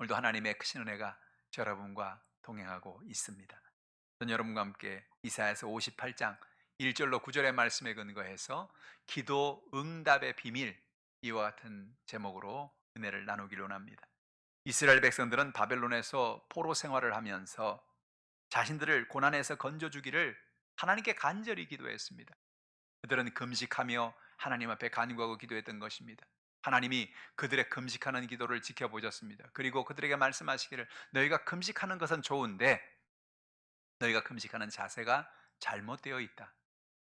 오늘도 하나님의 크신 은혜가 여러분과 동행하고 있습니다. 저는 여러분과 함께 이사야서 58장 1절로 9절의 말씀에 근거해서 기도 응답의 비밀, 이와 같은 제목으로 은혜를 나누기를 원합니다. 이스라엘 백성들은 바벨론에서 포로 생활을 하면서 자신들을 고난에서 건져주기를 하나님께 간절히 기도했습니다. 그들은 금식하며 하나님 앞에 간구하고 기도했던 것입니다. 하나님이 그들의 금식하는 기도를 지켜보셨습니다. 그리고 그들에게 말씀하시기를, 너희가 금식하는 것은 좋은데 너희가 금식하는 자세가 잘못되어 있다.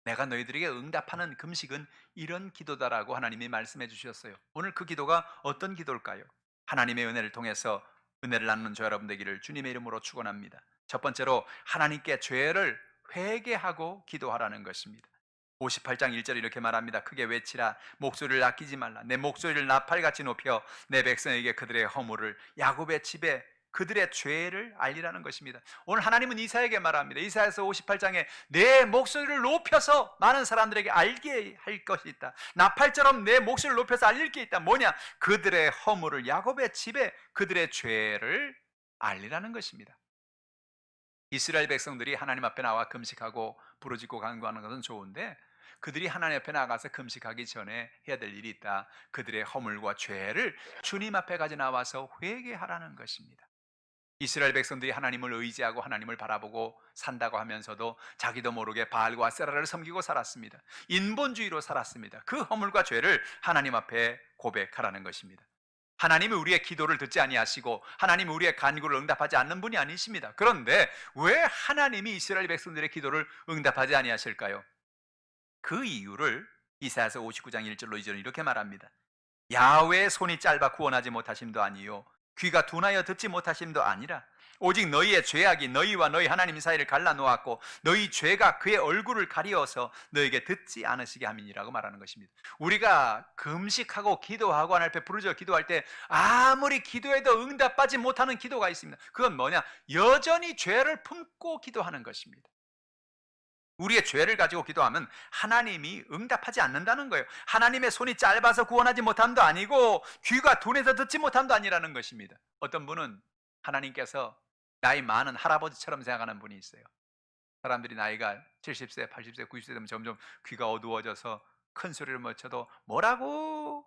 내가 너희들에게 응답하는 금식은 이런 기도다라고 하나님이 말씀해 주셨어요. 오늘 그 기도가 어떤 기도일까요? 하나님의 은혜를 통해서 은혜를 나누는 저 여러분 되기를 주님의 이름으로 축원합니다. 첫 번째로 하나님께 죄를 회개하고 기도하라는 것입니다. 58장 1절 이렇게 말합니다. 크게 외치라, 목소리를 아끼지 말라. 내 목소리를 나팔같이 높여 내 백성에게 그들의 허물을, 야곱의 집에 그들의 죄를 알리라는 것입니다. 오늘 하나님은 이사야에게 말합니다. 이사야서 58장에 내 목소리를 높여서 많은 사람들에게 알게 할 것이 있다. 나팔처럼 내 목소리를 높여서 알릴 게 있다. 뭐냐? 그들의 허물을, 야곱의 집에 그들의 죄를 알리라는 것입니다. 이스라엘 백성들이 하나님 앞에 나와 금식하고 부르짖고 간구하는 것은 좋은데, 그들이 하나님 앞에 나가서 금식하기 전에 해야 될 일이 있다. 그들의 허물과 죄를 주님 앞에 가져 나와서 회개하라는 것입니다. 이스라엘 백성들이 하나님을 의지하고 하나님을 바라보고 산다고 하면서도 자기도 모르게 바알과 아세라를 섬기고 살았습니다. 인본주의로 살았습니다. 그 허물과 죄를 하나님 앞에 고백하라는 것입니다. 하나님이 우리의 기도를 듣지 아니하시고 하나님이 우리의 간구를 응답하지 않는 분이 아니십니다. 그런데 왜 하나님이 이스라엘 백성들의 기도를 응답하지 아니하실까요? 그 이유를 이사야서 59장 1절로 2절은 이렇게 말합니다. 야훼의 손이 짧아 구원하지 못하심도 아니요 귀가 둔하여 듣지 못하심도 아니라 오직 너희의 죄악이 너희와 너희 하나님 사이를 갈라놓았고 너희 죄가 그의 얼굴을 가리어서 너희에게 듣지 않으시게 함이니라고 말하는 것입니다. 우리가 금식하고 기도하고 하나님 앞에 부르짖어 기도할 때 아무리 기도해도 응답받지 못하는 기도가 있습니다. 그건 뭐냐? 여전히 죄를 품고 기도하는 것입니다. 우리의 죄를 가지고 기도하면 하나님이 응답하지 않는다는 거예요. 하나님의 손이 짧아서 구원하지 못함도 아니고 귀가 둔해서 듣지 못함도 아니라는 것입니다. 어떤 분은 하나님께서 나이 많은 할아버지처럼 생각하는 분이 있어요. 사람들이 나이가 70세, 80세, 90세 되면 점점 귀가 어두워져서 큰 소리를 못 쳐도 뭐라고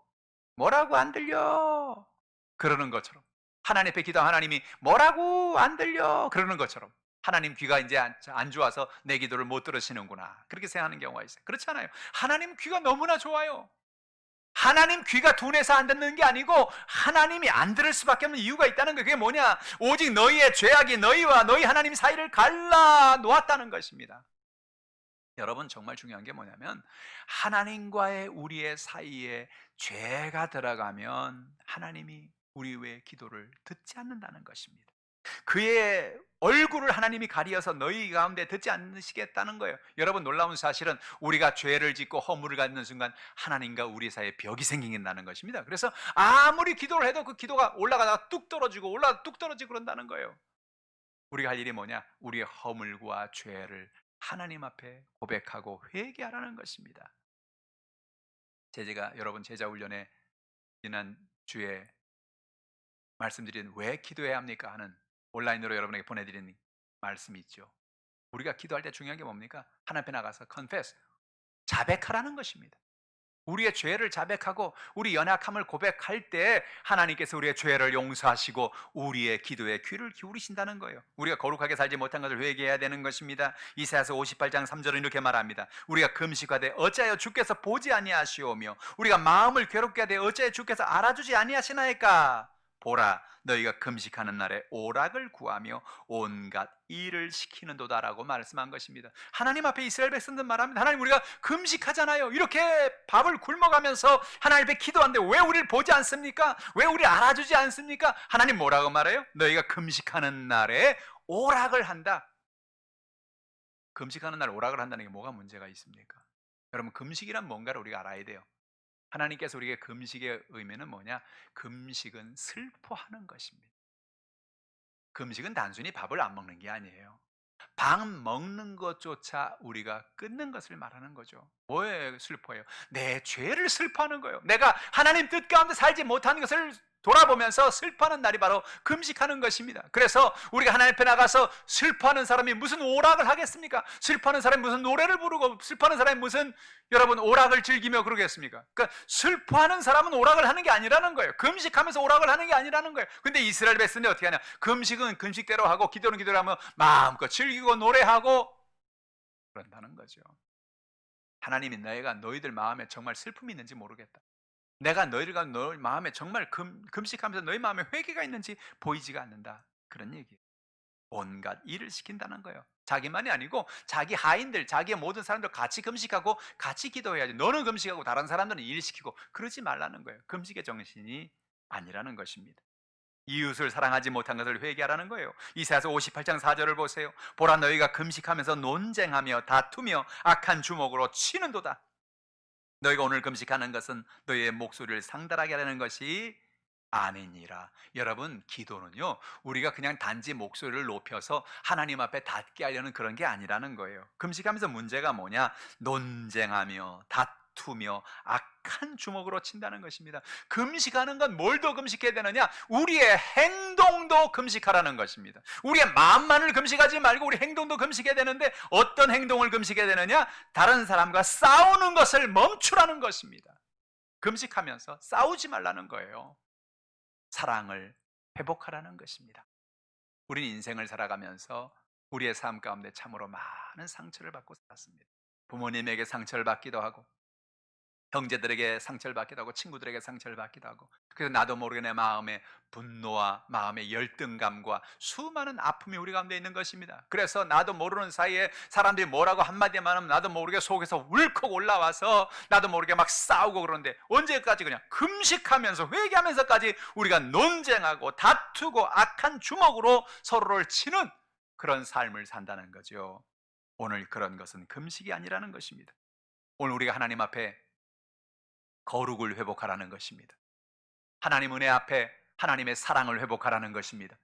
안 들려 그러는 것처럼, 하나님 앞에 기도하면 하나님이 뭐라고 안 들려 그러는 것처럼 하나님 귀가 이제 안 좋아서 내 기도를 못 들으시는구나, 그렇게 생각하는 경우가 있어요. 그렇지 않아요. 하나님 귀가 너무나 좋아요. 하나님 귀가 둔해서 안 듣는 게 아니고 하나님이 안 들을 수밖에 없는 이유가 있다는 거예요. 그게 뭐냐? 오직 너희의 죄악이 너희와 너희 하나님 사이를 갈라 놓았다는 것입니다. 여러분, 정말 중요한 게 뭐냐면 하나님과의 우리의 사이에 죄가 들어가면 하나님이 우리 외의 기도를 듣지 않는다는 것입니다. 그의 얼굴을 하나님이 가리어서 너희 가운데 듣지 않으시겠다는 거예요. 여러분, 놀라운 사실은 우리가 죄를 짓고 허물을 갖는 순간 하나님과 우리 사이에 벽이 생긴다는 것입니다. 그래서 아무리 기도를 해도 그 기도가 올라가다가 뚝 떨어지고 올라가다가 뚝 떨어지고 그런다는 거예요. 우리가 할 일이 뭐냐? 우리의 허물과 죄를 하나님 앞에 고백하고 회개하라는 것입니다. 제가 여러분 제자 훈련에 지난 주에 말씀드린 왜 기도해야 합니까 하는 온라인으로 여러분에게 보내드리는 말씀이 있죠. 우리가 기도할 때 중요한 게 뭡니까? 하나님 앞에 나가서 confess, 자백하라는 것입니다. 우리의 죄를 자백하고 우리 연약함을 고백할 때 하나님께서 우리의 죄를 용서하시고 우리의 기도에 귀를 기울이신다는 거예요. 우리가 거룩하게 살지 못한 것을 회개해야 되는 것입니다. 이사야서 58장 3절은 이렇게 말합니다. 우리가 금식하되 어찌하여 주께서 보지 아니하시오며 우리가 마음을 괴롭게 하되 어찌하여 주께서 알아주지 아니하시나이까? 보라, 너희가 금식하는 날에 오락을 구하며 온갖 일을 시키는도다라고 말씀한 것입니다. 하나님 앞에 이스라엘 백성들 말합니다. 하나님, 우리가 금식하잖아요. 이렇게 밥을 굶어가면서 하나님 앞에 기도하는데 왜 우리를 보지 않습니까? 왜 우리를 알아주지 않습니까? 하나님 뭐라고 말해요? 너희가 금식하는 날에 오락을 한다. 금식하는 날 오락을 한다는 게 뭐가 문제가 있습니까? 여러분, 금식이란 뭔가를 우리가 알아야 돼요. 하나님께서 우리에게 금식의 의미는 뭐냐? 금식은 슬퍼하는 것입니다. 금식은 단순히 밥을 안 먹는 게 아니에요. 밥 먹는 것조차 우리가 끊는 것을 말하는 거죠. 뭐에 슬퍼해요? 내 죄를 슬퍼하는 거예요. 내가 하나님 뜻 가운데 살지 못하는 것을 돌아보면서 슬퍼하는 날이 바로 금식하는 것입니다. 그래서 우리가 하나님 앞에 나가서 슬퍼하는 사람이 무슨 오락을 하겠습니까? 슬퍼하는 사람이 무슨 노래를 부르고 슬퍼하는 사람이 무슨 여러분 오락을 즐기며 그러겠습니까? 그러니까 슬퍼하는 사람은 오락을 하는 게 아니라는 거예요. 금식하면서 오락을 하는 게 아니라는 거예요. 근데 이스라엘 백성들이 어떻게 하냐? 금식은 금식대로 하고 기도는 기도로 하며 마음껏 즐기고 노래하고 그런다는 거죠. 하나님이 내가 너희들 마음에 정말 슬픔이 있는지 모르겠다. 내가 너희가 너희 마음에 정말 금식하면서 너희 마음에 회개가 있는지 보이지가 않는다. 그런 얘기. 온갖 일을 시킨다는 거예요. 자기만이 아니고 자기 하인들, 자기의 모든 사람들 같이 금식하고 같이 기도해야지. 너는 금식하고 다른 사람들은 일 시키고 그러지 말라는 거예요. 금식의 정신이 아니라는 것입니다. 이웃을 사랑하지 못한 것을 회개하라는 거예요. 이사야서 58장 4절을 보세요. 보라 너희가 금식하면서 논쟁하며 다투며 악한 주먹으로 치는도다. 너희가 오늘 금식하는 것은 너희의 목소리를 상달하게 하려는 것이 아니니라. 여러분, 기도는요, 우리가 그냥 단지 목소리를 높여서 하나님 앞에 닿게 하려는 그런 게 아니라는 거예요. 금식하면서 문제가 뭐냐? 논쟁하며 다투며 악한 주먹으로 친다는 것입니다. 금식하는 건 뭘 더 금식해야 되느냐? 우리의 행동도 금식하라는 것입니다. 우리의 마음만을 금식하지 말고 우리 행동도 금식해야 되는데 어떤 행동을 금식해야 되느냐? 다른 사람과 싸우는 것을 멈추라는 것입니다. 금식하면서 싸우지 말라는 거예요. 사랑을 회복하라는 것입니다. 우린 인생을 살아가면서 우리의 삶 가운데 참으로 많은 상처를 받고 살았습니다. 부모님에게 상처를 받기도 하고 형제들에게 상처를 받기도 하고 친구들에게 상처를 받기도 하고 그래서 나도 모르게 내 마음에 분노와 마음의 열등감과 수많은 아픔이 우리 가운데 있는 것입니다. 그래서 나도 모르는 사이에 사람들이 뭐라고 한마디만 하면 나도 모르게 속에서 울컥 올라와서 나도 모르게 막 싸우고 그러는데 언제까지 그냥 금식하면서 회개하면서까지 우리가 논쟁하고 다투고 악한 주먹으로 서로를 치는 그런 삶을 산다는 거죠. 오늘 그런 것은 금식이 아니라는 것입니다. 오늘 우리가 하나님 앞에 거룩을 회복하라는 것입니다. 하나님 은혜 앞에 하나님의 사랑을 회복하라는 것입니다.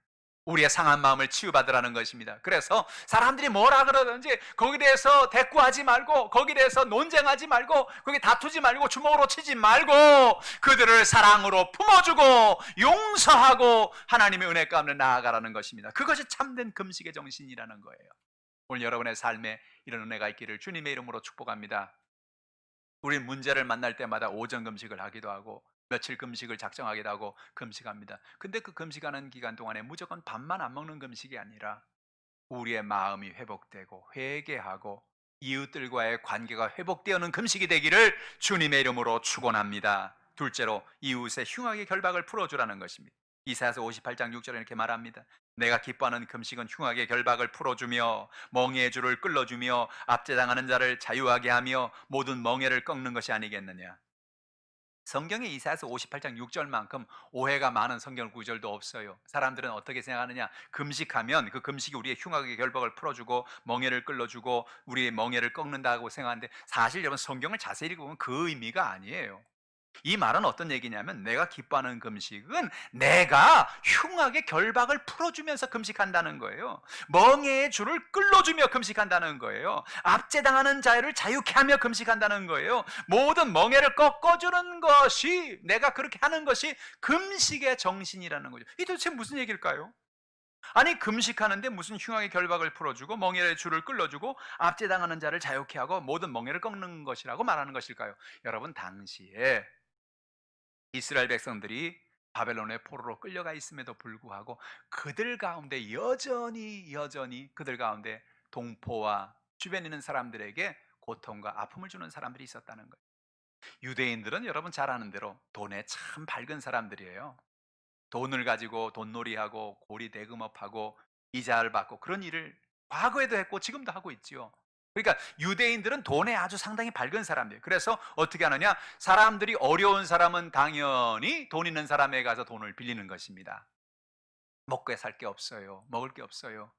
우리의 상한 마음을 치유받으라는 것입니다. 그래서 사람들이 뭐라 그러든지 거기에 대해서 대꾸하지 말고 거기에 대해서 논쟁하지 말고 거기 다투지 말고 주먹으로 치지 말고 그들을 사랑으로 품어주고 용서하고 하나님의 은혜 가운데 나아가라는 것입니다. 그것이 참된 금식의 정신이라는 거예요. 오늘 여러분의 삶에 이런 은혜가 있기를 주님의 이름으로 축복합니다. 우리 문제를 만날 때마다 오전 금식을 하기도 하고 며칠 금식을 작정하기도 하고 금식합니다. 근데 그 금식하는 기간 동안에 무조건 밥만 안 먹는 금식이 아니라 우리의 마음이 회복되고 회개하고 이웃들과의 관계가 회복되어는 금식이 되기를 주님의 이름으로 축원합니다. 둘째로 이웃의 흉악의 결박을 풀어주라는 것입니다. 이사야서 58장 6절에 이렇게 말합니다. 내가 기뻐하는 금식은 흉악의 결박을 풀어주며 멍에의 줄을 끌어주며 압제당하는 자를 자유하게 하며 모든 멍에를 꺾는 것이 아니겠느냐. 성경에 이사야서 58장 6절만큼 오해가 많은 성경 구절도 없어요. 사람들은 어떻게 생각하느냐? 금식하면 그 금식이 우리의 흉악의 결박을 풀어주고 멍에를 끌어주고 우리의 멍에를 꺾는다고 생각하는데 사실 여러분 성경을 자세히 읽어보면 그 의미가 아니에요. 이 말은 어떤 얘기냐면 내가 기뻐하는 금식은 내가 흉악의 결박을 풀어주면서 금식한다는 거예요. 멍에의 줄을 끌어주며 금식한다는 거예요. 압제당하는 자를 자유케 하며 금식한다는 거예요. 모든 멍에를 꺾어주는 것이 내가 그렇게 하는 것이 금식의 정신이라는 거죠. 이 도대체 무슨 얘기일까요? 아니 금식하는데 무슨 흉악의 결박을 풀어주고 멍에의 줄을 끌어주고 압제당하는 자를 자유케 하고 모든 멍에를 꺾는 것이라고 말하는 것일까요? 여러분 당시에 이스라엘 백성들이 바벨론의 포로로 끌려가 있음에도 불구하고 그들 가운데 여전히 그들 가운데 동포와 주변에 있는 사람들에게 고통과 아픔을 주는 사람들이 있었다는 거예요. 유대인들은 여러분 잘 아는 대로 돈에 참 밝은 사람들이에요. 돈을 가지고 돈놀이하고 고리 대금업하고 이자를 받고 그런 일을 과거에도 했고 지금도 하고 있지요. 그러니까 유대인들은 돈에 아주 상당히 밝은 사람들이에요. 그래서 어떻게 하느냐? 사람들이 어려운 사람은 당연히 돈 있는 사람에 가서 돈을 빌리는 것입니다. 먹고 살 게 없어요. 먹을 게 없어요.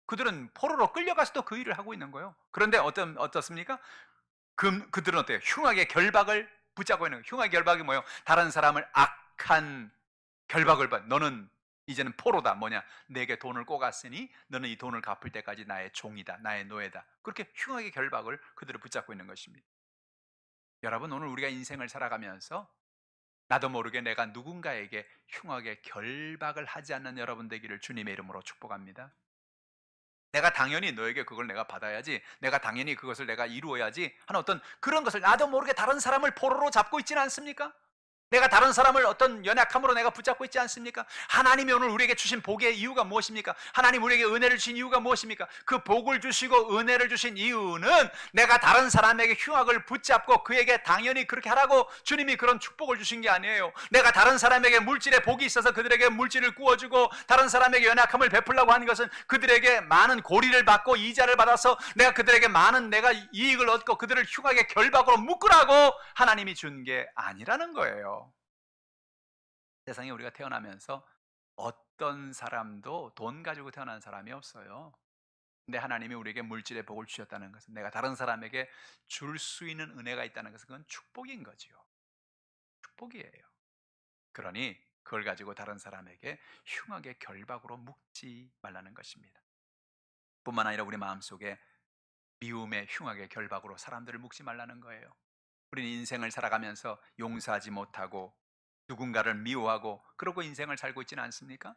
그들은 포로로 끌려가서도 그 일을 하고 있는 거예요. 그런데 어떻습니까? 그들은 어때요? 흉악의 결박을 붙잡고 있는 거예요. 흉악의 결박이 뭐예요? 다른 사람을 악한 결박을 받. 너는 이제는 포로다. 뭐냐? 내게 돈을 꼬갔으니 너는 이 돈을 갚을 때까지 나의 종이다. 나의 노예다. 그렇게 흉하게 결박을 그들을 붙잡고 있는 것입니다. 여러분 오늘 우리가 인생을 살아가면서 나도 모르게 내가 누군가에게 흉하게 결박을 하지 않는 여러분 되기를 주님의 이름으로 축복합니다. 내가 당연히 너에게 그걸 내가 받아야지, 내가 당연히 그것을 내가 이루어야지 하는 어떤 그런 것을 나도 모르게 다른 사람을 포로로 잡고 있지는 않습니까? 내가 다른 사람을 어떤 연약함으로 내가 붙잡고 있지 않습니까? 하나님이 오늘 우리에게 주신 복의 이유가 무엇입니까? 하나님 우리에게 은혜를 주신 이유가 무엇입니까? 그 복을 주시고 은혜를 주신 이유는 내가 다른 사람에게 흉악을 붙잡고 그에게 당연히 그렇게 하라고 주님이 그런 축복을 주신 게 아니에요. 내가 다른 사람에게 물질의 복이 있어서 그들에게 물질을 구워주고 다른 사람에게 연약함을 베풀려고 하는 것은 그들에게 많은 고리를 받고 이자를 받아서 내가 그들에게 많은 내가 이익을 얻고 그들을 흉하게 결박으로 묶으라고 하나님이 준 게 아니라는 거예요. 세상에 우리가 태어나면서 어떤 사람도 돈 가지고 태어난 사람이 없어요. 근데 하나님이 우리에게 물질의 복을 주셨다는 것은 내가 다른 사람에게 줄 수 있는 은혜가 있다는 것은 그건 축복인 거지요. 축복이에요. 그러니 그걸 가지고 다른 사람에게 흉하게 결박으로 묶지 말라는 것입니다. 뿐만 아니라 우리 마음속에 미움의 흉하게 결박으로 사람들을 묶지 말라는 거예요. 우리는 인생을 살아가면서 용서하지 못하고 누군가를 미워하고 그러고 인생을 살고 있지는 않습니까?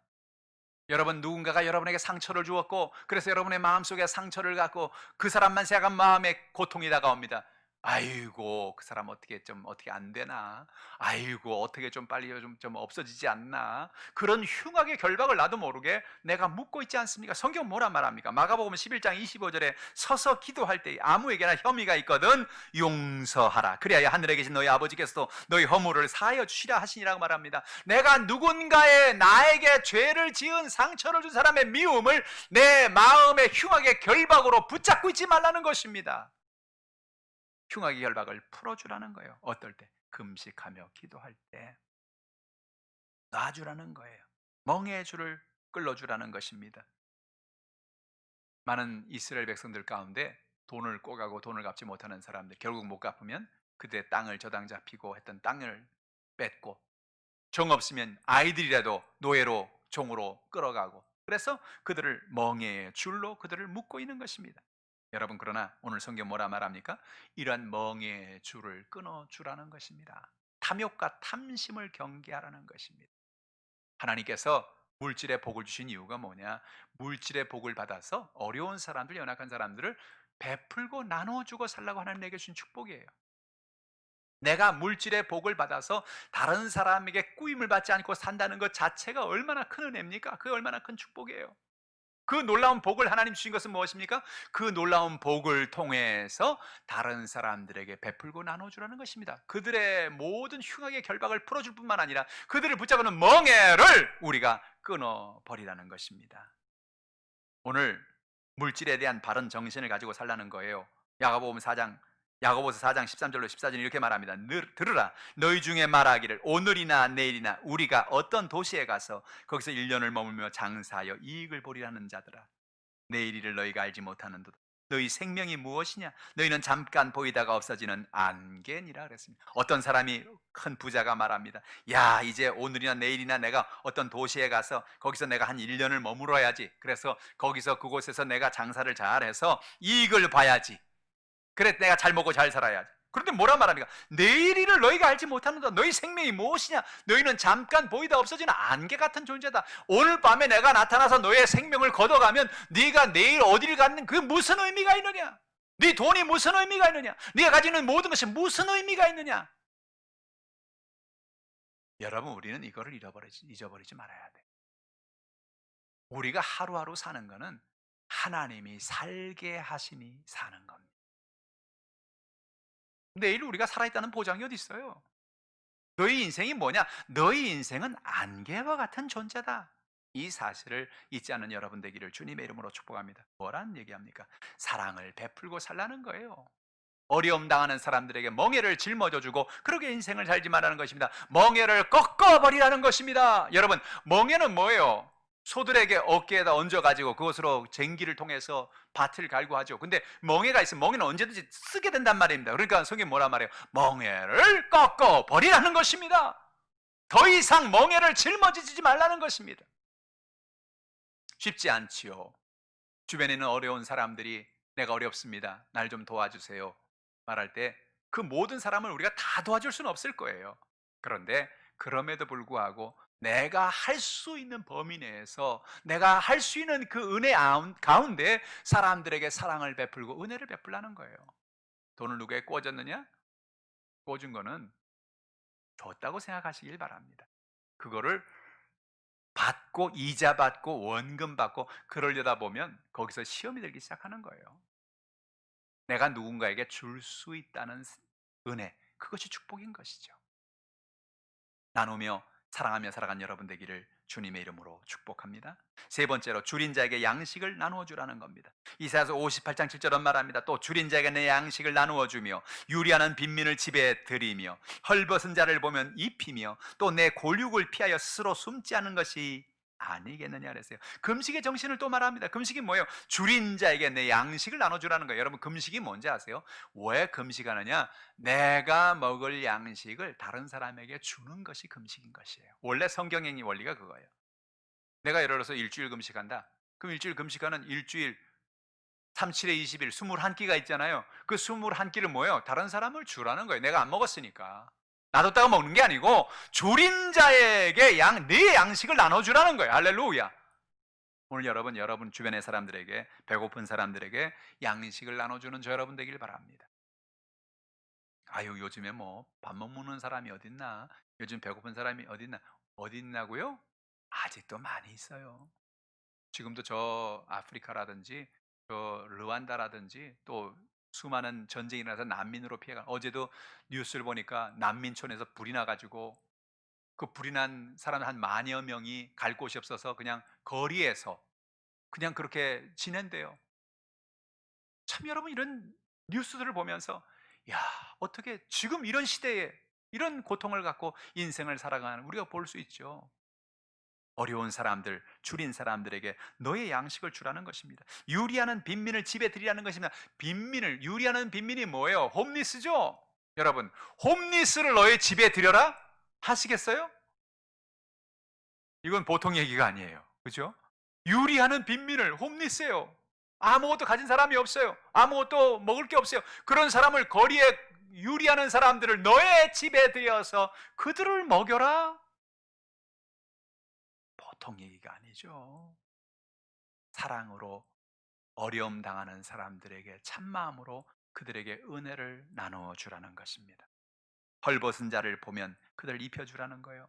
여러분, 누군가가 여러분에게 상처를 주었고 그래서 여러분의 마음속에 상처를 갖고 그 사람만 생각한 마음에 고통이 다가옵니다. 아이고, 그 사람 어떻게 안 되나? 아이고, 어떻게 좀 빨리 좀 없어지지 않나? 그런 흉하게 결박을 나도 모르게 내가 묻고 있지 않습니까? 성경 뭐라 말합니까? 마가복음 11장 25절에 서서 기도할 때 아무에게나 혐의가 있거든 용서하라. 그래야 하늘에 계신 너희 아버지께서도 너희 허물을 사하여 주시라 하시니라고 말합니다. 내가 누군가의 나에게 죄를 지은 상처를 준 사람의 미움을 내 마음에 흉하게 결박으로 붙잡고 있지 말라는 것입니다. 흉악의 결박을 풀어주라는 거예요. 어떨 때? 금식하며 기도할 때 놔주라는 거예요. 멍에의 줄을 끌어주라는 것입니다. 많은 이스라엘 백성들 가운데 돈을 꼬가고 돈을 갚지 못하는 사람들, 결국 못 갚으면 그들의 땅을 저당 잡히고 했던 땅을 뺏고 정 없으면 아이들이라도 노예로 종으로 끌어가고, 그래서 그들을 멍에의 줄로 그들을 묶고 있는 것입니다. 여러분, 그러나 오늘 성경 뭐라 말합니까? 이러한 멍에의 줄을 끊어주라는 것입니다. 탐욕과 탐심을 경계하라는 것입니다. 하나님께서 물질의 복을 주신 이유가 뭐냐? 물질의 복을 받아서 어려운 사람들, 연약한 사람들을 베풀고 나눠주고 살라고 하나님에게 주신 축복이에요. 내가 물질의 복을 받아서 다른 사람에게 꾸임을 받지 않고 산다는 것 자체가 얼마나 큰 은혜입니까? 그게 얼마나 큰 축복이에요. 그 놀라운 복을 하나님 주신 것은 무엇입니까? 그 놀라운 복을 통해서 다른 사람들에게 베풀고 나눠주라는 것입니다. 그들의 모든 흉악의 결박을 풀어줄 뿐만 아니라 그들을 붙잡는 멍에를 우리가 끊어버리라는 것입니다. 오늘 물질에 대한 바른 정신을 가지고 살라는 거예요. 야고보서 4장 13절로 14절 이렇게 말합니다. 들으라, 너희 중에 말하기를 오늘이나 내일이나 우리가 어떤 도시에 가서 거기서 1년을 머물며 장사하여 이익을 보리라는 자들아, 내일 일을 너희가 알지 못하는도다. 너희 생명이 무엇이냐? 너희는 잠깐 보이다가 없어지는 안개니라 그랬습니다. 어떤 사람이 큰 부자가 말합니다. 야, 이제 오늘이나 내일이나 내가 어떤 도시에 가서 거기서 내가 한 1년을 머물어야지. 그래서 거기서 그곳에서 내가 장사를 잘해서 이익을 봐야지. 그래, 내가 잘 먹고 잘 살아야지. 그런데 뭐라 말합니까? 내일 일을 너희가 알지 못하는다. 너희 생명이 무엇이냐? 너희는 잠깐 보이다 없어지는 안개 같은 존재다. 오늘 밤에 내가 나타나서 너의 생명을 걷어가면 네가 내일 어디를 갔는 그 무슨 의미가 있느냐? 네 돈이 무슨 의미가 있느냐? 네가 가지는 모든 것이 무슨 의미가 있느냐? 여러분, 우리는 이거를 잊어버리지 말아야 돼. 우리가 하루하루 사는 거는 하나님이 살게 하심이 사는 겁니다. 내일 우리가 살아있다는 보장이 어디 있어요? 너희 인생이 뭐냐? 너희 인생은 안개와 같은 존재다. 이 사실을 잊지 않는 여러분 되기를 주님의 이름으로 축복합니다. 뭐란 얘기합니까? 사랑을 베풀고 살라는 거예요. 어려움 당하는 사람들에게 멍에를 짊어져주고 그렇게 인생을 살지 말라는 것입니다. 멍에를 꺾어버리라는 것입니다. 여러분, 멍에는 뭐예요? 소들에게 어깨에다 얹어가지고 그것으로 쟁기를 통해서 밭을 갈고 하죠. 근데 멍에가 있으면 멍에는 언제든지 쓰게 된단 말입니다. 그러니까 성경이 뭐라 말해요? 멍에를 꺾어버리라는 것입니다. 더 이상 멍에를 짊어지지 말라는 것입니다. 쉽지 않지요. 주변에 있는 어려운 사람들이 내가 어렵습니다, 날 좀 도와주세요 말할 때 그 모든 사람을 우리가 다 도와줄 수는 없을 거예요. 그런데 그럼에도 불구하고 내가 할 수 있는 범위 내에서 내가 할 수 있는 그 은혜 가운데 사람들에게 사랑을 베풀고 은혜를 베풀라는 거예요. 돈을 누구에게 꿔줬느냐? 꿔준 거는 줬다고 생각하시길 바랍니다. 그거를 받고 이자 받고 원금 받고 그러려다 보면 거기서 시험이 들기 시작하는 거예요. 내가 누군가에게 줄 수 있다는 은혜, 그것이 축복인 것이죠. 나누며 사랑하며 살아간 여러분 되기를 주님의 이름으로 축복합니다. 세 번째로 줄인 자에게 양식을 나누어 주라는 겁니다. 이사야서 58장 7절은 말합니다. 또 줄인 자에게 내 양식을 나누어 주며 유리하는 빈민을 집에 들이며 헐벗은 자를 보면 입히며 또 내 골육을 피하여 스스로 숨지 않은 것이 아니겠느냐 그랬어요. 금식의 정신을 또 말합니다. 금식이 뭐예요? 줄인 자에게 내 양식을 나눠주라는 거예요. 여러분, 금식이 뭔지 아세요? 왜 금식하느냐? 내가 먹을 양식을 다른 사람에게 주는 것이 금식인 것이에요. 원래 성경의 원리가 그거예요. 내가 예를 들어서 일주일 금식한다. 그럼 일주일 금식하는 일주일 37에 21, 21끼가 있잖아요. 그 21끼를 뭐예요? 다른 사람을 주라는 거예요. 내가 안 먹었으니까. 놔뒀다가 먹는 게 아니고 줄인 자에게 네 양식을 나눠주라는 거예요. 할렐루야. 오늘 여러분 주변의 사람들에게, 배고픈 사람들에게 양식을 나눠주는 저 여러분 되길 바랍니다. 아유, 요즘에 뭐 밥 못 먹는 사람이 어딨나? 요즘 배고픈 사람이 어딨나? 어딨나고요? 아직도 많이 있어요. 지금도 저 아프리카라든지 저 르완다라든지 또 수많은 전쟁이 나서 난민으로 피해간, 어제도 뉴스를 보니까 난민촌에서 불이 나가지고 그 불이 난 사람 한 만여 명이 갈 곳이 없어서 그냥 거리에서 그냥 그렇게 지낸대요. 참 여러분, 이런 뉴스들을 보면서 야, 어떻게 지금 이런 시대에 이런 고통을 갖고 인생을 살아가는 우리가 볼 수 있죠. 어려운 사람들, 줄인 사람들에게 너의 양식을 주라는 것입니다. 유리하는 빈민을 집에 들이라는 것입니다. 빈민을, 유리하는 빈민이 뭐예요? 홈리스죠. 여러분, 홈리스를 너의 집에 들여라 하시겠어요? 이건 보통 얘기가 아니에요. 그죠? 유리하는 빈민을, 홈리스예요. 아무것도 가진 사람이 없어요. 아무것도 먹을 게 없어요. 그런 사람을, 거리에 유리하는 사람들을 너의 집에 들여서 그들을 먹여라. 보통 얘기가 아니죠. 사랑으로 어려움 당하는 사람들에게 참마음으로 그들에게 은혜를 나누어 주라는 것입니다. 헐벗은 자를 보면 그들을 입혀 주라는 거예요.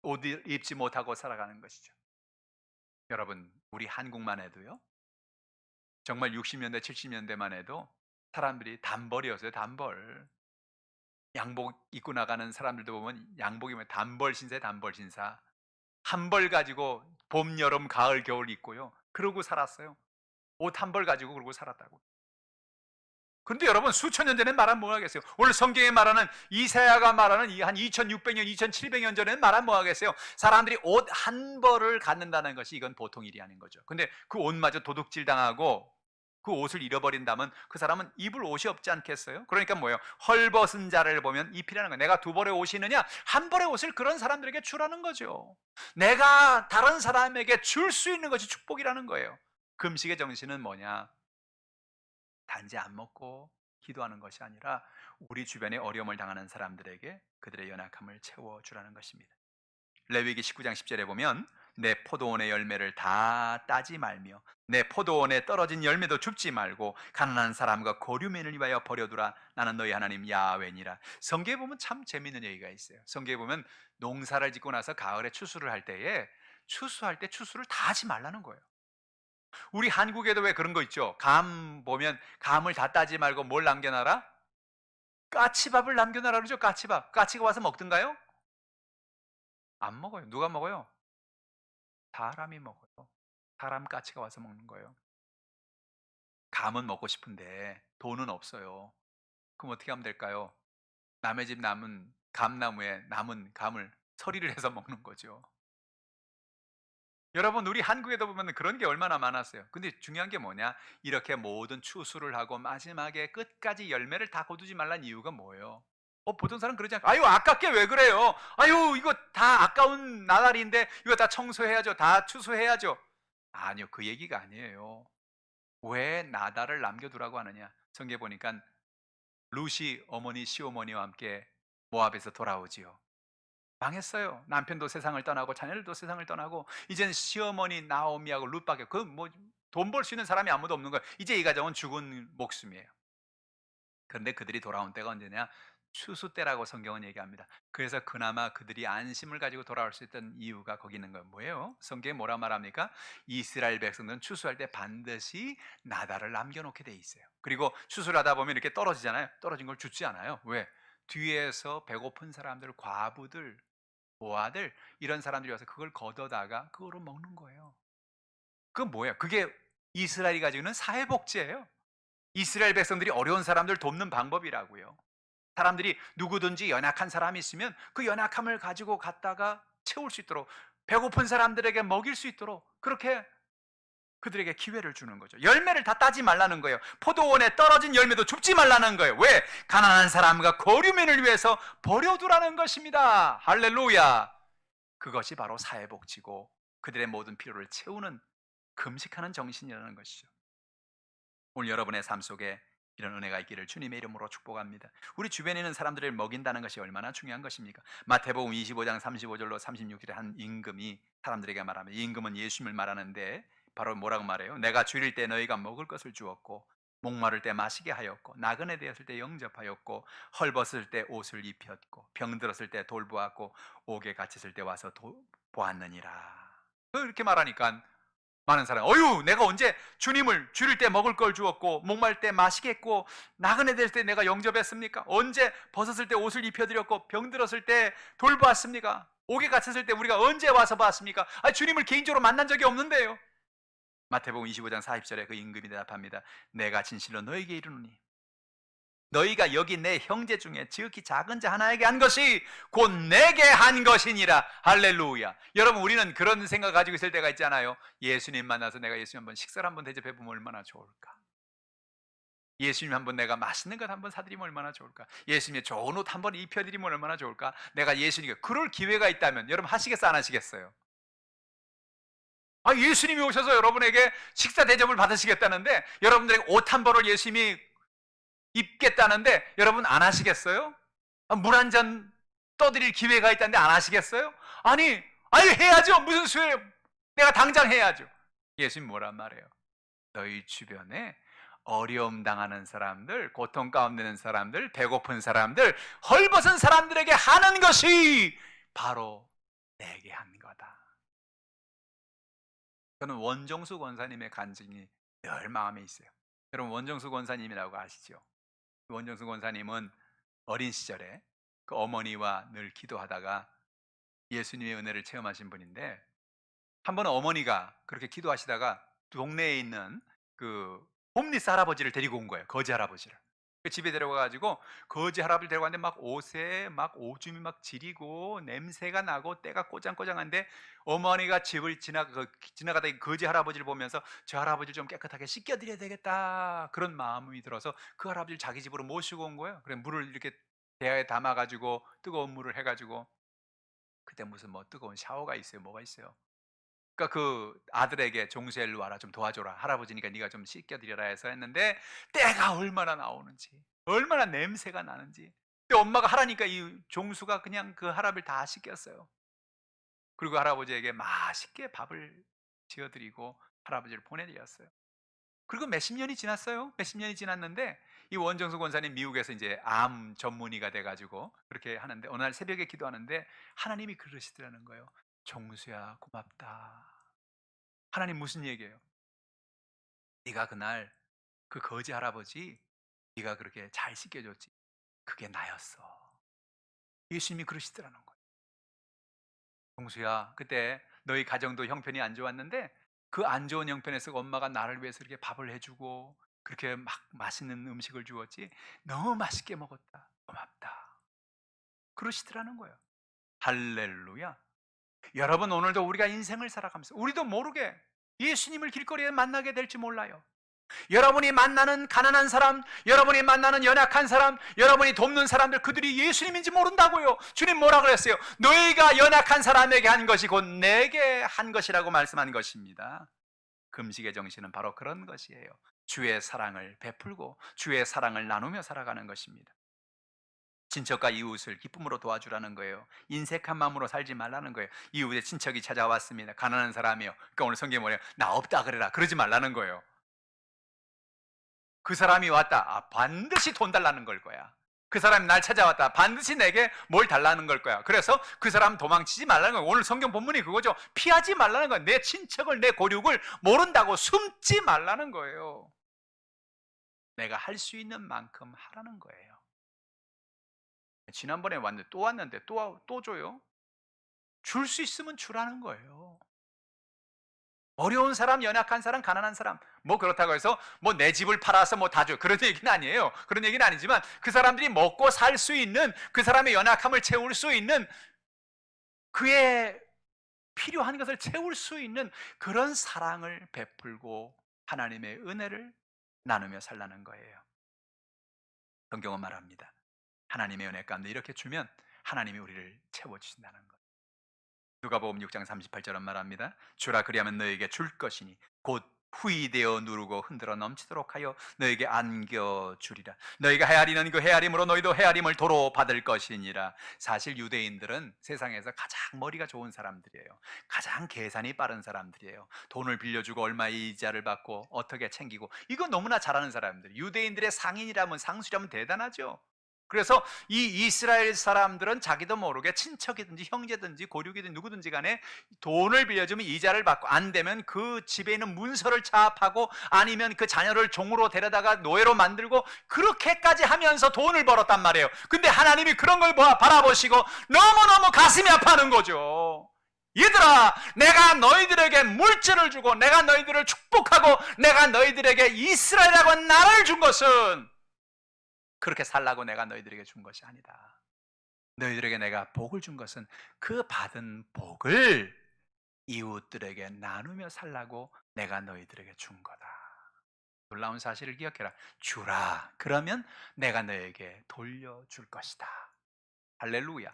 옷 입지 못하고 살아가는 것이죠. 여러분, 우리 한국만 해도요, 정말 60년대 70년대만 해도 사람들이 단벌이었어요. 단벌. 양복 입고 나가는 사람들도 보면 양복이 면 단벌 신사에 단벌 신사. 한 벌 가지고 봄, 여름, 가을, 겨울 입고요, 그러고 살았어요. 옷 한 벌 가지고 그러고 살았다고. 그런데 여러분, 수천 년 전에 말하면 뭐 하겠어요? 오늘 성경에 말하는, 이사야가 말하는 이 한 2600년, 2700년 전에는 말하면 뭐 하겠어요? 사람들이 옷 한 벌을 갖는다는 것이 이건 보통 일이 아닌 거죠. 근데 그 옷마저 도둑질 당하고 그 옷을 잃어버린다면 그 사람은 입을 옷이 없지 않겠어요? 그러니까 뭐예요? 헐벗은 자를 보면 입히라는 거예요. 내가 두 벌의 옷이 있느냐? 한 벌의 옷을 그런 사람들에게 주라는 거죠. 내가 다른 사람에게 줄 수 있는 것이 축복이라는 거예요. 금식의 정신은 뭐냐? 단지 안 먹고 기도하는 것이 아니라 우리 주변에 어려움을 당하는 사람들에게 그들의 연약함을 채워주라는 것입니다. 레위기 19장 10절에 보면 내 포도원의 열매를 다 따지 말며 내 포도원에 떨어진 열매도 줍지 말고 가난한 사람과 고류민을 위하여 버려두라. 나는 너희 하나님 야훼니라. 성경에 보면 참 재미있는 얘기가 있어요. 성경에 보면 농사를 짓고 나서 가을에 추수를 할 때에 추수할 때 추수를 다 하지 말라는 거예요. 우리 한국에도 왜 그런 거 있죠? 감 보면 감을 다 따지 말고 뭘 남겨놔라? 까치밥을 남겨놔라 그러죠. 까치밥. 까치가 와서 먹든가요? 안 먹어요. 누가 먹어요? 사람이 먹어요. 사람 까치가 와서 먹는 거예요. 감은 먹고 싶은데 돈은 없어요. 그럼 어떻게 하면 될까요? 남의 집 남은 감나무에 남은 감을 서리를 해서 먹는 거죠. 여러분, 우리 한국에도 보면 그런 게 얼마나 많았어요. 근데 중요한 게 뭐냐? 이렇게 모든 추수를 하고 마지막에 끝까지 열매를 다 거두지 말란 이유가 뭐예요? 보통 사람 그러지 않고, 아유, 아깝게 왜 그래요? 아유, 이거 다 아까운 나날인데 이거 다 청소해야죠. 다 추수해야죠. 아니요, 그 얘기가 아니에요. 왜 나달을 남겨두라고 하느냐? 성경에 보니까 루시 어머니, 시어머니와 함께 모압에서 돌아오지요. 망했어요. 남편도 세상을 떠나고 자녀들도 세상을 떠나고 이제는 시어머니 나오미하고 룻밖에 그 뭐 돈 벌 수 있는 사람이 아무도 없는 거예요. 이제 이 가정은 죽은 목숨이에요. 그런데 그들이 돌아온 때가 언제냐? 추수 때라고 성경은 얘기합니다. 그래서 그나마 그들이 안심을 가지고 돌아올 수 있던 이유가 거기 있는 건 뭐예요? 성경에 뭐라 말합니까? 이스라엘 백성들은 추수할 때 반드시 나달을 남겨놓게 돼 있어요. 그리고 추수를 하다 보면 이렇게 떨어지잖아요. 떨어진 걸 줍지 않아요. 왜? 뒤에서 배고픈 사람들, 과부들, 고아들 이런 사람들이 와서 그걸 걷어다가 그거로 먹는 거예요. 그건 뭐예요? 그게 이스라엘이 가지고 있는 사회복지예요. 이스라엘 백성들이 어려운 사람들 돕는 방법이라고요. 사람들이 누구든지 연약한 사람이 있으면 그 연약함을 가지고 갔다가 채울 수 있도록, 배고픈 사람들에게 먹일 수 있도록 그렇게 그들에게 기회를 주는 거죠. 열매를 다 따지 말라는 거예요. 포도원에 떨어진 열매도 줍지 말라는 거예요. 왜? 가난한 사람과 거류민을 위해서 버려두라는 것입니다. 할렐루야. 그것이 바로 사회복지고 그들의 모든 필요를 채우는 금식하는 정신이라는 것이죠. 오늘 여러분의 삶 속에 이런 은혜가 있기를 주님의 이름으로 축복합니다. 우리 주변에 있는 사람들을 먹인다는 것이 얼마나 중요한 것입니까? 마태복음 25장 35절로 36절에 한 임금이 사람들에게 말하면, 이 임금은 예수님을 말하는데 바로 뭐라고 말해요? 내가 줄일 때 너희가 먹을 것을 주었고 목마를 때 마시게 하였고 나그네 되었을 때 영접하였고 헐벗을 때 옷을 입혔고 병들었을 때 돌보았고 옥에 갇혔을 때 와서 보았느니라. 이렇게 말하니까 많은 사람, 어휴, 내가 언제 주님을 줄일 때 먹을 걸 주었고 목말 때 마시게 했고 나그네 될 때 내가 영접했습니까? 언제 벗었을 때 옷을 입혀드렸고 병들었을 때 돌보았습니까? 옥에 갇혔을 때 우리가 언제 와서 봤습니까? 주님을 개인적으로 만난 적이 없는데요. 마태복음 25장 40절에 그 임금이 대답합니다. 내가 진실로 너에게 이르노니 너희가 여기 내 형제 중에 지극히 작은 자 하나에게 한 것이 곧 내게 한 것이니라. 할렐루야. 여러분, 우리는 그런 생각 가지고 있을 때가 있잖아요. 예수님 만나서 내가 예수님 한번 식사를 한번 대접해 보면 얼마나 좋을까? 예수님 한번 내가 맛있는 것 한번 사드리면 얼마나 좋을까? 예수님의 좋은 옷 한번 입혀드리면 얼마나 좋을까? 내가 예수님께 그럴 기회가 있다면 여러분 하시겠어 안 하시겠어요? 예수님이 오셔서 여러분에게 식사 대접을 받으시겠다는데 여러분들에게 옷 한 벌을 예수님이 입겠다는데 여러분 안 하시겠어요? 물 한 잔 떠드릴 기회가 있다는데 안 하시겠어요? 아니 해야죠. 무슨 수예요? 내가 당장 해야죠. 예수님 뭐란 말이에요? 너희 주변에 어려움 당하는 사람들, 고통 가운데 있는 사람들, 배고픈 사람들, 헐벗은 사람들에게 하는 것이 바로 내게 한 거다. 저는 원정수 권사님의 간증이 늘 마음에 있어요. 여러분 원정수 권사님이라고 아시죠? 원정수 권사님은 어린 시절에 그 어머니와 늘 기도하다가 예수님의 은혜를 체험하신 분인데, 한 번은 어머니가 그렇게 기도하시다가 동네에 있는 그 홈리스 할아버지를 데리고 온 거예요. 거지 할아버지를. 그 집에 데려가 가지고 거지 할아버지를 데려갔는데 막 옷에 막 오줌이 막 지리고 냄새가 나고 때가 꼬장꼬장한데, 어머니가 집을 지나가다 이 거지 할아버지를 보면서 저 할아버지를 좀 깨끗하게 씻겨드려야 되겠다 그런 마음이 들어서 그 할아버지를 자기 집으로 모시고 온 거예요. 그래 물을 이렇게 대야에 담아 가지고 뜨거운 물을 해 가지고, 그때 무슨 뭐 뜨거운 샤워가 있어요, 뭐가 있어요. 그러니까 그 아들에게 "종수야 일로 와라. 좀 도와줘라. 할아버지니까 네가 좀 씻겨드려라." 해서 했는데 때가 얼마나 나오는지, 얼마나 냄새가 나는지. 근데 엄마가 하라니까 이 종수가 그냥 그 할아버지를 다 씻겼어요. 그리고 할아버지에게 맛있게 밥을 지어드리고 할아버지를 보내드렸어요. 그리고 몇십 년이 지났어요. 몇십 년이 지났는데 이 원정수 권사님 미국에서 이제 암 전문의가 돼 가지고 그렇게 하는데, 어느 날 새벽에 기도하는데 하나님이 그러시더라는 거예요. "종수야 고맙다." 하나님 무슨 얘기예요? "네가 그날 그 거지 할아버지 네가 그렇게 잘 씻겨줬지. 그게 나였어." 예수님이 그러시더라는 거예요. "종수야 그때 너희 가정도 형편이 안 좋았는데 그 안 좋은 형편에서 엄마가 나를 위해서 이렇게 밥을 해주고 그렇게 막 맛있는 음식을 주었지. 너무 맛있게 먹었다. 고맙다." 그러시더라는 거예요. 할렐루야. 여러분 오늘도 우리가 인생을 살아가면서 우리도 모르게 예수님을 길거리에 만나게 될지 몰라요. 여러분이 만나는 가난한 사람, 여러분이 만나는 연약한 사람, 여러분이 돕는 사람들, 그들이 예수님인지 모른다고요. 주님 뭐라 그랬어요? 너희가 연약한 사람에게 한 것이 곧 내게 한 것이라고 말씀한 것입니다. 금식의 정신은 바로 그런 것이에요. 주의 사랑을 베풀고 주의 사랑을 나누며 살아가는 것입니다. 친척과 이웃을 기쁨으로 도와주라는 거예요. 인색한 마음으로 살지 말라는 거예요. 이웃의 친척이 찾아왔습니다. 가난한 사람이요. 그러니까 오늘 성경에 뭐래요? 나 없다 그래라. 그러지 말라는 거예요. 그 사람이 왔다. 반드시 돈 달라는 걸 거야. 그 사람이 날 찾아왔다. 반드시 내게 뭘 달라는 걸 거야. 그래서 그 사람 도망치지 말라는 거예요. 오늘 성경 본문이 그거죠. 피하지 말라는 거예요. 내 친척을, 내 고륙을 모른다고 숨지 말라는 거예요. 내가 할 수 있는 만큼 하라는 거예요. 지난번에 왔는데 또 왔는데 또 줘요? 줄 수 있으면 주라는 거예요. 어려운 사람, 연약한 사람, 가난한 사람, 뭐 그렇다고 해서 뭐 내 집을 팔아서 뭐 다 줘. 그런 얘기는 아니에요. 그런 얘기는 아니지만 그 사람들이 먹고 살 수 있는, 그 사람의 연약함을 채울 수 있는, 그의 필요한 것을 채울 수 있는 그런 사랑을 베풀고 하나님의 은혜를 나누며 살라는 거예요. 성경은 말합니다. 하나님의 은혜 가운데 이렇게 주면 하나님이 우리를 채워주신다는 것. 누가복음 6장 38절은 말합니다. 주라 그리하면 너에게 줄 것이니 곧 후이되어 누르고 흔들어 넘치도록 하여 너에게 안겨주리라. 너희가 헤아리는 그 헤아림으로 너희도 헤아림을 도로 받을 것이니라. 사실 유대인들은 세상에서 가장 머리가 좋은 사람들이에요. 가장 계산이 빠른 사람들이에요. 돈을 빌려주고 얼마의 이자를 받고 어떻게 챙기고, 이거 너무나 잘하는 사람들. 유대인들의 상인이라면, 상수라면 대단하죠. 그래서 이 이스라엘 사람들은 자기도 모르게 친척이든지 형제든지 고륙이든지 누구든지 간에 돈을 빌려주면 이자를 받고, 안 되면 그 집에 있는 문서를 차압하고 아니면 그 자녀를 종으로 데려다가 노예로 만들고 그렇게까지 하면서 돈을 벌었단 말이에요. 근데 하나님이 그런 걸 바라보시고 너무너무 가슴이 아파하는 거죠. 얘들아, 내가 너희들에게 물질을 주고 내가 너희들을 축복하고 내가 너희들에게 이스라엘이라고 나라를 준 것은 그렇게 살라고 내가 너희들에게 준 것이 아니다. 너희들에게 내가 복을 준 것은 그 받은 복을 이웃들에게 나누며 살라고 내가 너희들에게 준 거다. 놀라운 사실을 기억해라. 주라. 그러면 내가 너에게 돌려줄 것이다. 할렐루야.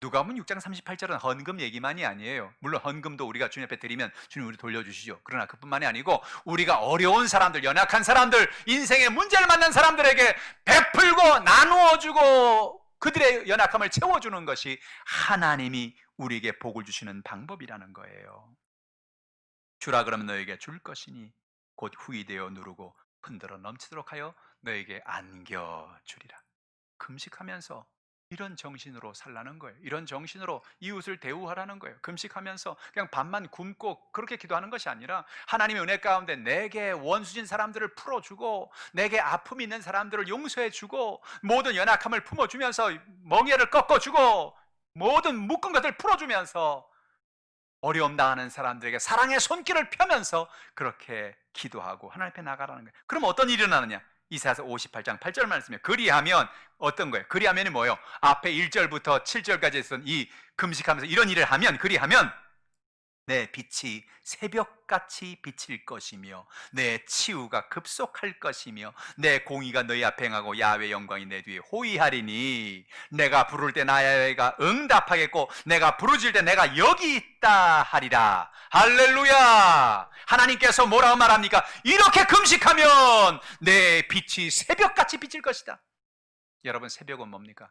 누가복음 6장 38절은 헌금 얘기만이 아니에요. 물론 헌금도 우리가 주님 앞에 드리면 주님 우리 돌려주시죠. 그러나 그뿐만이 아니고 우리가 어려운 사람들, 연약한 사람들, 인생의 문제를 만난 사람들에게 베풀고 나누어주고 그들의 연약함을 채워주는 것이 하나님이 우리에게 복을 주시는 방법이라는 거예요. 주라 그러면 너에게 줄 것이니 곧 후이되어 누르고 흔들어 넘치도록 하여 너에게 안겨주리라. 금식하면서 이런 정신으로 살라는 거예요. 이런 정신으로 이웃을 대우하라는 거예요. 금식하면서 그냥 밥만 굶고 그렇게 기도하는 것이 아니라 하나님의 은혜 가운데 내게 원수진 사람들을 풀어주고 내게 아픔이 있는 사람들을 용서해주고 모든 연약함을 품어주면서 멍에를 꺾어주고 모든 묶은 것을 풀어주면서 어려움 당하는 사람들에게 사랑의 손길을 펴면서 그렇게 기도하고 하나님 앞에 나가라는 거예요. 그럼 어떤 일이 일어나느냐? 이사야서 58장 8절 말씀이에요. 그리하면 어떤 거예요? 그리하면이 뭐예요? 앞에 1절부터 7절까지 쓴 이 금식하면서 이런 일을 하면, 그리하면 내 빛이 새벽같이 비칠 것이며 내 치유가 급속할 것이며 내 공의가 너희 앞에 행하고 야훼의 영광이 내 뒤에 호위하리니 내가 부를 때 나야훼가 응답하겠고 내가 부르짖을 때 내가 여기 있다 하리라. 할렐루야. 하나님께서 뭐라고 말합니까? 이렇게 금식하면 내 빛이 새벽같이 비칠 것이다. 여러분, 새벽은 뭡니까?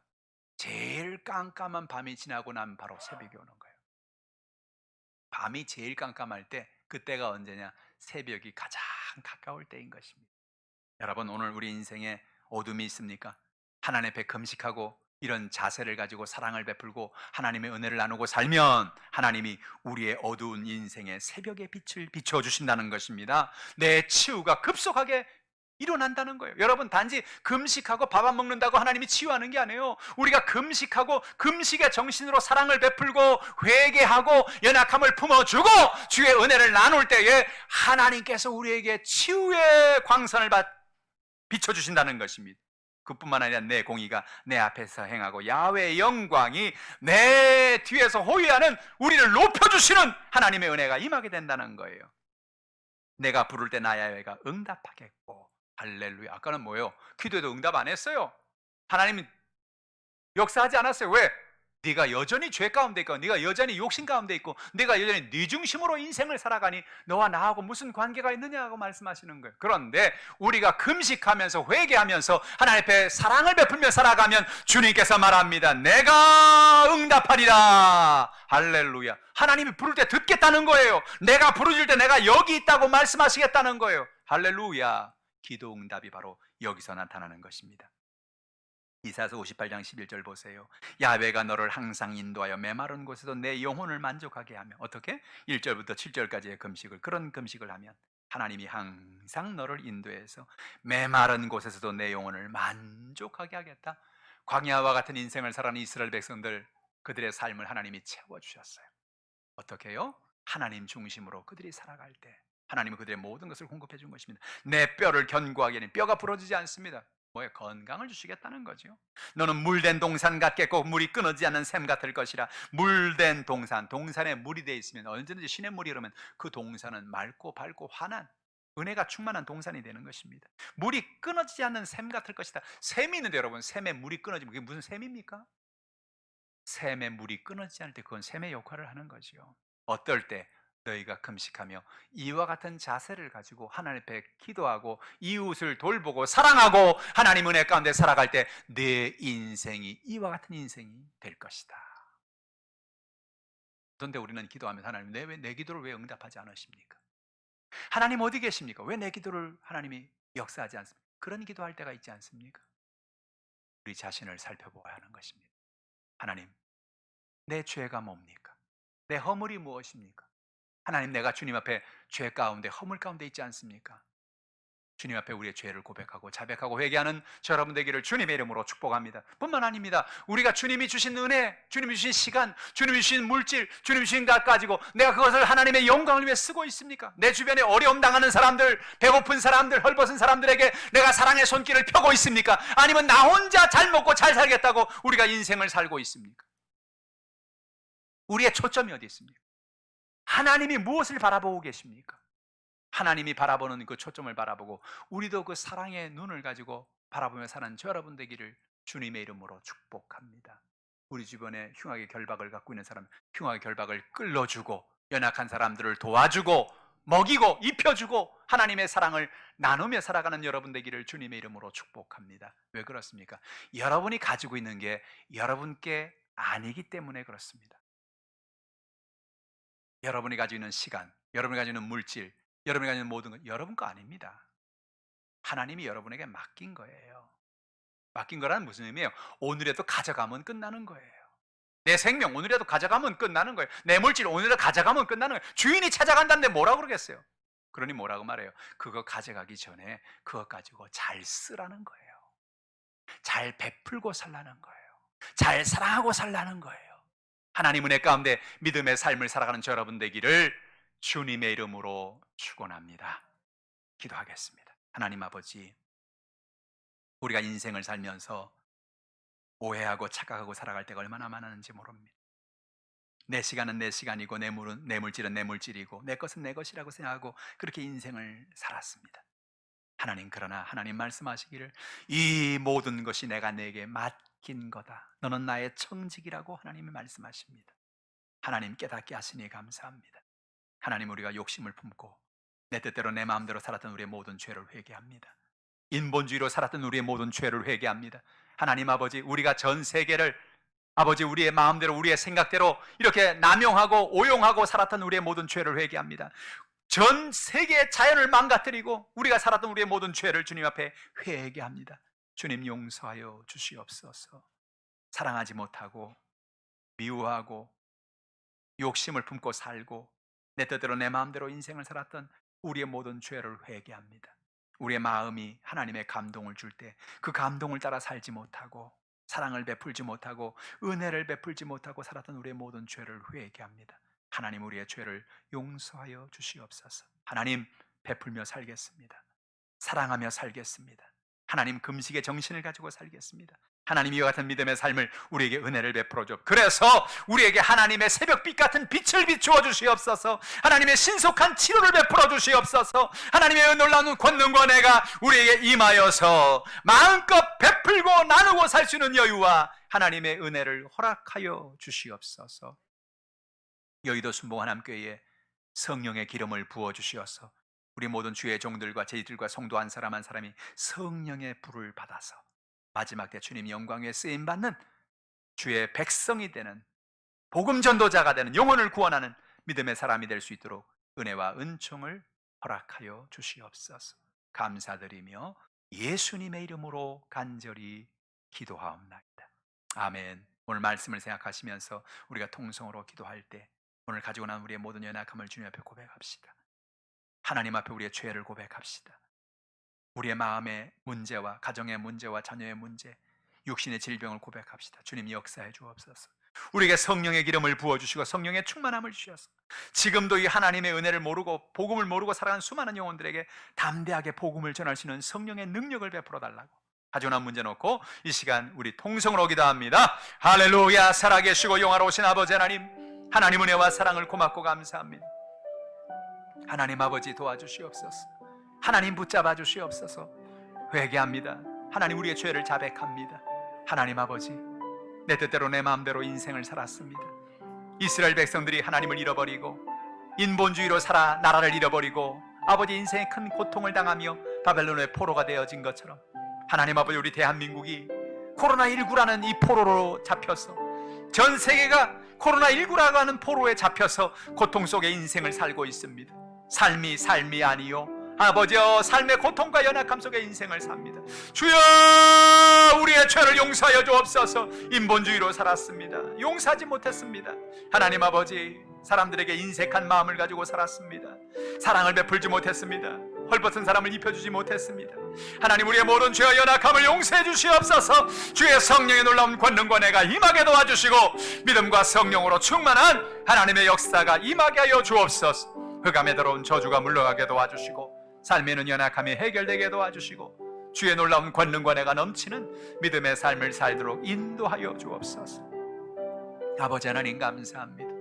제일 깜깜한 밤이 지나고 나면 바로 새벽이 오는 거예요. 밤이 제일 깜깜할 때 그때가 언제냐? 새벽이 가장 가까울 때인 것입니다. 여러분, 오늘 우리 인생에 어둠이 있습니까? 하나님 앞에 금식하고 이런 자세를 가지고 사랑을 베풀고 하나님의 은혜를 나누고 살면 하나님이 우리의 어두운 인생의 새벽의 빛을 비춰주신다는 것입니다. 내 치유가 급속하게 일어난다는 거예요. 여러분, 단지 금식하고 밥 안 먹는다고 하나님이 치유하는 게 아니에요. 우리가 금식하고 금식의 정신으로 사랑을 베풀고 회개하고 연약함을 품어주고 주의 은혜를 나눌 때에 하나님께서 우리에게 치유의 광선을 비춰주신다는 것입니다. 그뿐만 아니라 내 공의가 내 앞에서 행하고 야훼의 영광이 내 뒤에서 호위하는 우리를 높여주시는 하나님의 은혜가 임하게 된다는 거예요. 내가 부를 때 나 야훼가 응답하겠고. 할렐루야. 아까는 뭐예요? 기도해도 응답 안 했어요. 하나님은 역사하지 않았어요. 왜? 네가 여전히 죄 가운데 있고 네가 여전히 욕심 가운데 있고 네가 여전히 네 중심으로 인생을 살아가니 너와 나하고 무슨 관계가 있느냐고 말씀하시는 거예요. 그런데 우리가 금식하면서 회개하면서 하나님 앞에 사랑을 베풀며 살아가면 주님께서 말합니다. 내가 응답하리라. 할렐루야. 하나님이 부를 때 듣겠다는 거예요. 내가 부르실 때 내가 여기 있다고 말씀하시겠다는 거예요. 할렐루야. 기도 응답이 바로 여기서 나타나는 것입니다. 이사야서 58장 11절 보세요. 야훼가 너를 항상 인도하여 메마른 곳에서 내 영혼을 만족하게 하며, 어떻게? 1절부터 7절까지의 금식을, 그런 금식을 하면 하나님이 항상 너를 인도해서 메마른 곳에서도 내 영혼을 만족하게 하겠다. 광야와 같은 인생을 살아가는 이스라엘 백성들, 그들의 삶을 하나님이 채워주셨어요. 어떻게 해요? 하나님 중심으로 그들이 살아갈 때 하나님은 그들의 모든 것을 공급해 준 것입니다. 내 뼈를 견고하게 하니 뼈가 부러지지 않습니다. 뭐에 건강을 주시겠다는 거죠. 너는 물된 동산 같겠고 물이 끊어지지 않는 샘 같을 것이라. 물된 동산, 동산에 물이 돼 있으면 언제든지 시냇 물이 흐르면 그 동산은 맑고 밝고 환한 은혜가 충만한 동산이 되는 것입니다. 물이 끊어지지 않는 샘 같을 것이다. 샘이 있는데 여러분, 샘에 물이 끊어지면 그게 무슨 샘입니까? 샘의 물이 끊어지지 않을 때 그건 샘의 역할을 하는 거지요. 어떨 때? 너희가 금식하며 이와 같은 자세를 가지고 하나님 앞에 기도하고 이웃을 돌보고 사랑하고 하나님 은혜 가운데 살아갈 때 내 인생이 이와 같은 인생이 될 것이다. 그런데 우리는 기도하면서 하나님, 내 기도를 왜 응답하지 않으십니까? 하나님 어디 계십니까? 왜 내 기도를 하나님이 역사하지 않습니까? 그런 기도할 때가 있지 않습니까? 우리 자신을 살펴보아야 하는 것입니다. 하나님, 내 죄가 뭡니까? 내 허물이 무엇입니까? 하나님, 내가 주님 앞에 죄 가운데 허물 가운데 있지 않습니까? 주님 앞에 우리의 죄를 고백하고 자백하고 회개하는 저 여러분 되기를 주님의 이름으로 축복합니다. 뿐만 아닙니다. 우리가 주님이 주신 은혜, 주님이 주신 시간, 주님이 주신 물질, 주님이 주신 것 가지고 내가 그것을 하나님의 영광을 위해 쓰고 있습니까? 내 주변에 어려움 당하는 사람들, 배고픈 사람들, 헐벗은 사람들에게 내가 사랑의 손길을 펴고 있습니까? 아니면 나 혼자 잘 먹고 잘 살겠다고 우리가 인생을 살고 있습니까? 우리의 초점이 어디 있습니까? 하나님이 무엇을 바라보고 계십니까? 하나님이 바라보는 그 초점을 바라보고 우리도 그 사랑의 눈을 가지고 바라보며 사는 저 여러분 되기를 주님의 이름으로 축복합니다. 우리 주변에 흉악의 결박을 갖고 있는 사람, 흉악의 결박을 끌어주고 연약한 사람들을 도와주고 먹이고 입혀주고 하나님의 사랑을 나누며 살아가는 여러분 되기를 주님의 이름으로 축복합니다. 왜 그렇습니까? 여러분이 가지고 있는 게 여러분께 아니기 때문에 그렇습니다. 여러분이 가지고 있는 시간, 여러분이 가지고 있는 물질, 여러분이 가지고 있는 모든 것 여러분 거 아닙니다. 하나님이 여러분에게 맡긴 거예요. 맡긴 거라는 무슨 의미예요? 오늘이라도 가져가면 끝나는 거예요. 내 생명 오늘이라도 가져가면 끝나는 거예요. 내 물질 오늘이라도 가져가면 끝나는 거예요. 주인이 찾아간다는데 뭐라고 그러겠어요? 그러니 뭐라고 말해요? 그거 가져가기 전에 그것 가지고 잘 쓰라는 거예요. 잘 베풀고 살라는 거예요. 잘 사랑하고 살라는 거예요. 하나님 은혜 가운데 믿음의 삶을 살아가는 저 여러분 되기를 주님의 이름으로 축원합니다. 기도하겠습니다. 하나님 아버지, 우리가 인생을 살면서 오해하고 착각하고 살아갈 때가 얼마나 많았는지 모릅니다. 내 시간은 내 시간이고 내 물질은 내 물질이고 내 것은 내 것이라고 생각하고 그렇게 인생을 살았습니다. 하나님, 그러나 하나님 말씀하시기를 이 모든 것이 내가 내게 맡긴 거다. 너는 나의 청직이라고 하나님이 말씀하십니다. 하나님 깨닫게 하시니 감사합니다. 하나님, 우리가 욕심을 품고 내 뜻대로 내 마음대로 살았던 우리의 모든 죄를 회개합니다. 인본주의로 살았던 우리의 모든 죄를 회개합니다. 하나님 아버지, 우리가 전 세계를 아버지 우리의 마음대로 우리의 생각대로 이렇게 남용하고 오용하고 살았던 우리의 모든 죄를 회개합니다. 전 세계의 자연을 망가뜨리고 우리가 살았던 우리의 모든 죄를 주님 앞에 회개합니다. 주님 용서하여 주시옵소서. 사랑하지 못하고 미워하고 욕심을 품고 살고 내 뜻대로 내 마음대로 인생을 살았던 우리의 모든 죄를 회개합니다. 우리의 마음이 하나님의 감동을 줄 때 그 감동을 따라 살지 못하고 사랑을 베풀지 못하고 은혜를 베풀지 못하고 살았던 우리의 모든 죄를 회개합니다. 하나님, 우리의 죄를 용서하여 주시옵소서. 하나님, 베풀며 살겠습니다. 사랑하며 살겠습니다. 하나님, 금식의 정신을 가지고 살겠습니다. 하나님 이와 같은 믿음의 삶을 우리에게 은혜를 베풀어 줘. 그래서 우리에게 하나님의 새벽빛 같은 빛을 비추어 주시옵소서. 하나님의 신속한 치료를 베풀어 주시옵소서. 하나님의 놀라운 권능과 은혜가 우리에게 임하여서 마음껏 베풀고 나누고 살 수 있는 여유와 하나님의 은혜를 허락하여 주시옵소서. 여의도 순봉 하남교회에 성령의 기름을 부어 주시어서 우리 모든 주의 종들과 저희들과 성도 한 사람 한 사람이 성령의 불을 받아서 마지막 때 주님 영광 위에 쓰임받는 주의 백성이 되는 복음 전도자가 되는 영혼을 구원하는 믿음의 사람이 될 수 있도록 은혜와 은총을 허락하여 주시옵소서. 감사드리며 예수님의 이름으로 간절히 기도하옵나이다. 아멘. 오늘 말씀을 생각하시면서 우리가 통성으로 기도할 때 오늘 가지고 난 우리의 모든 연약함을 주님 앞에 고백합시다. 하나님 앞에 우리의 죄를 고백합시다. 우리의 마음의 문제와 가정의 문제와 자녀의 문제, 육신의 질병을 고백합시다. 주님 역사해 주옵소서. 우리에게 성령의 기름을 부어주시고 성령의 충만함을 주셔서 지금도 이 하나님의 은혜를 모르고 복음을 모르고 살아가는 수많은 영혼들에게 담대하게 복음을 전할 수 있는 성령의 능력을 베풀어 달라고 가지고 난 문제 놓고 이 시간 우리 통성으로 기도합니다. 할렐루야. 살아계시고 영화로우신 아버지 하나님, 하나님 은혜와 사랑을 고맙고 감사합니다. 하나님 아버지 도와주시옵소서. 하나님 붙잡아 주시옵소서. 회개합니다. 하나님 우리의 죄를 자백합니다. 하나님 아버지, 내 뜻대로 내 마음대로 인생을 살았습니다. 이스라엘 백성들이 하나님을 잃어버리고 인본주의로 살아 나라를 잃어버리고 아버지 인생의 큰 고통을 당하며 바벨론의 포로가 되어진 것처럼 하나님 아버지 우리 대한민국이 코로나19라는 이 포로로 잡혀서 전 세계가 코로나19라고 하는 포로에 잡혀서 고통 속에 인생을 살고 있습니다. 삶이 아니요 아버지여 삶의 고통과 연약함 속에 인생을 삽니다. 주여 우리의 죄를 용서하여 주옵소서. 인본주의로 살았습니다. 용서하지 못했습니다. 하나님 아버지 사람들에게 인색한 마음을 가지고 살았습니다. 사랑을 베풀지 못했습니다. 헐벗은 사람을 입혀주지 못했습니다. 하나님 우리의 모든 죄와 연약함을 용서해 주시옵소서. 주의 성령의 놀라운 권능과 내가 임하게 도와주시고 믿음과 성령으로 충만한 하나님의 역사가 임하게 하여 주옵소서. 흑암에 들어온 저주가 물러가게 도와주시고 삶에는 연약함이 해결되게 도와주시고 주의 놀라운 권능과 내가 넘치는 믿음의 삶을 살도록 인도하여 주옵소서. 아버지 하나님 감사합니다.